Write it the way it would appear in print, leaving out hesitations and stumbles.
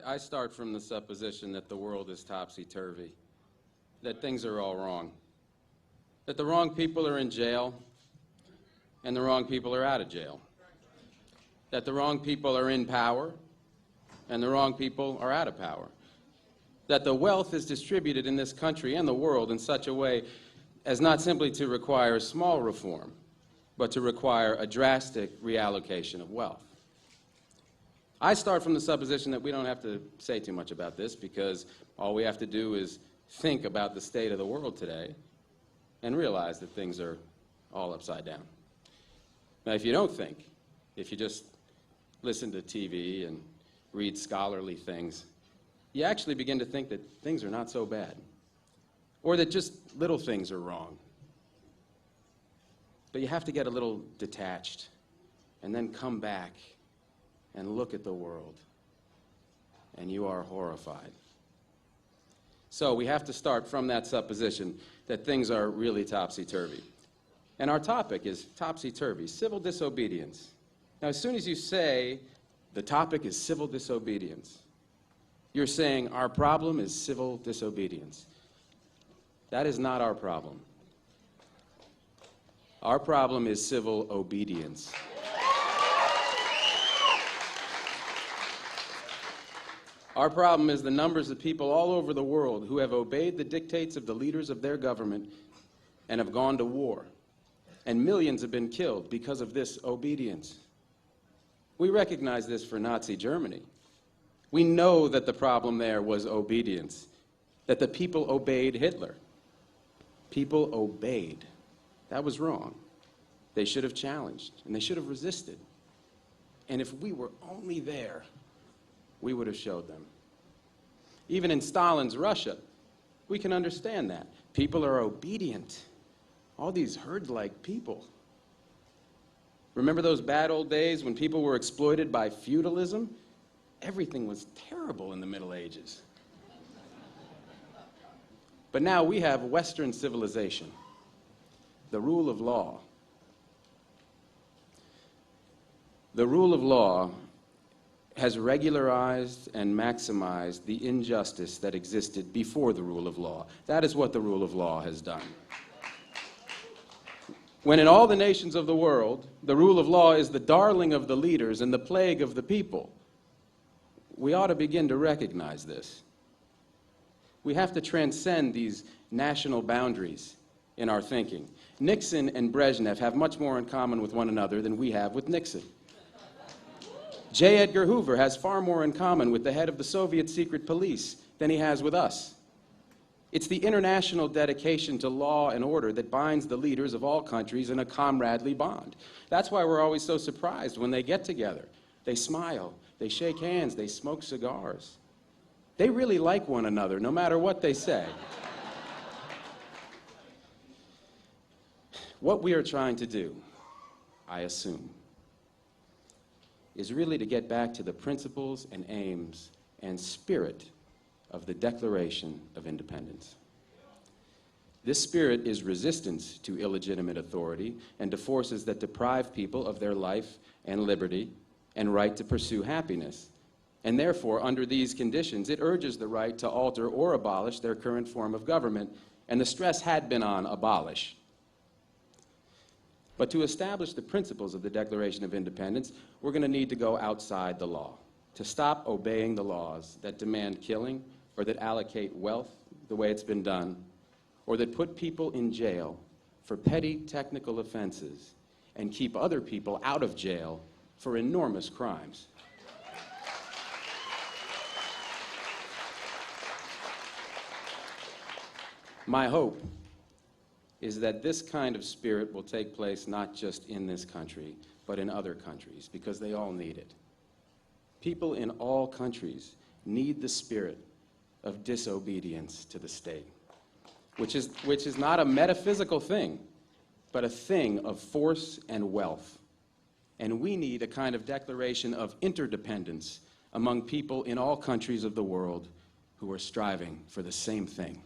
I start from the supposition that the world is topsy-turvy, that things are all wrong, that the wrong people are in jail and the wrong people are out of jail, that the wrong people are in power and the wrong people are out of power, that the wealth is distributed in this country and the world in such a way as not simply to require small reform, but to require a drastic reallocation of wealth. I start from the supposition that we don't have to say too much about this because all we have to do is think about the state of the world today and realize that things are all upside down. Now, if you don't think, if you just listen to TV and read scholarly things, you actually begin to think that things are not so bad, or that just little things are wrong. But you have to get a little detached and then come back and look at the world, and you are horrified. So we have to start from that supposition that things are really topsy-turvy. And our topic is topsy-turvy, civil disobedience. Now, as soon as you say the topic is civil disobedience, you're saying our problem is civil disobedience. That is not our problem. Our problem is civil obedience. Our problem is the numbers of people all over the world who have obeyed the dictates of the leaders of their government and have gone to war. And millions have been killed because of this obedience. We recognize this for Nazi Germany. We know that the problem there was obedience, that the people obeyed Hitler. People obeyed. That was wrong. They should have challenged, and they should have resisted. And if we were only there, we would have showed them. Even in Stalin's Russia, we can understand that. People are obedient. All these herd-like people. Remember those bad old days when people were exploited by feudalism? Everything was terrible in the Middle Ages. But now we have Western civilization, the rule of law. The rule of law has regularized and maximized the injustice that existed before the rule of law. That is what the rule of law has done. When in all the nations of the world, the rule of law is the darling of the leaders and the plague of the people, we ought to begin to recognize this. We have to transcend these national boundaries in our thinking. Nixon and Brezhnev have much more in common with one another than we have with Nixon. J. Edgar Hoover has far more in common with the head of the Soviet secret police than he has with us. It's the international dedication to law and order that binds the leaders of all countries in a comradely bond. That's why we're always so surprised when they get together. They smile, they shake hands, they smoke cigars. They really like one another, no matter what they say. What we are trying to do, I assume, is really to get back to the principles and aims and spirit of the Declaration of Independence. This spirit is resistance to illegitimate authority and to forces that deprive people of their life and liberty and right to pursue happiness. And therefore, under these conditions, it urges the right to alter or abolish their current form of government, and the stress had been on abolish. But to establish the principles of the Declaration of Independence, we're going to need to go outside the law, to stop obeying the laws that demand killing or that allocate wealth the way it's been done, or that put people in jail for petty technical offenses and keep other people out of jail for enormous crimes. My hope is that this kind of spirit will take place not just in this country, but in other countries, because they all need it. People in all countries need the spirit of disobedience to the state, which is not a metaphysical thing, but a thing of force and wealth. And we need a kind of declaration of interdependence among people in all countries of the world who are striving for the same thing.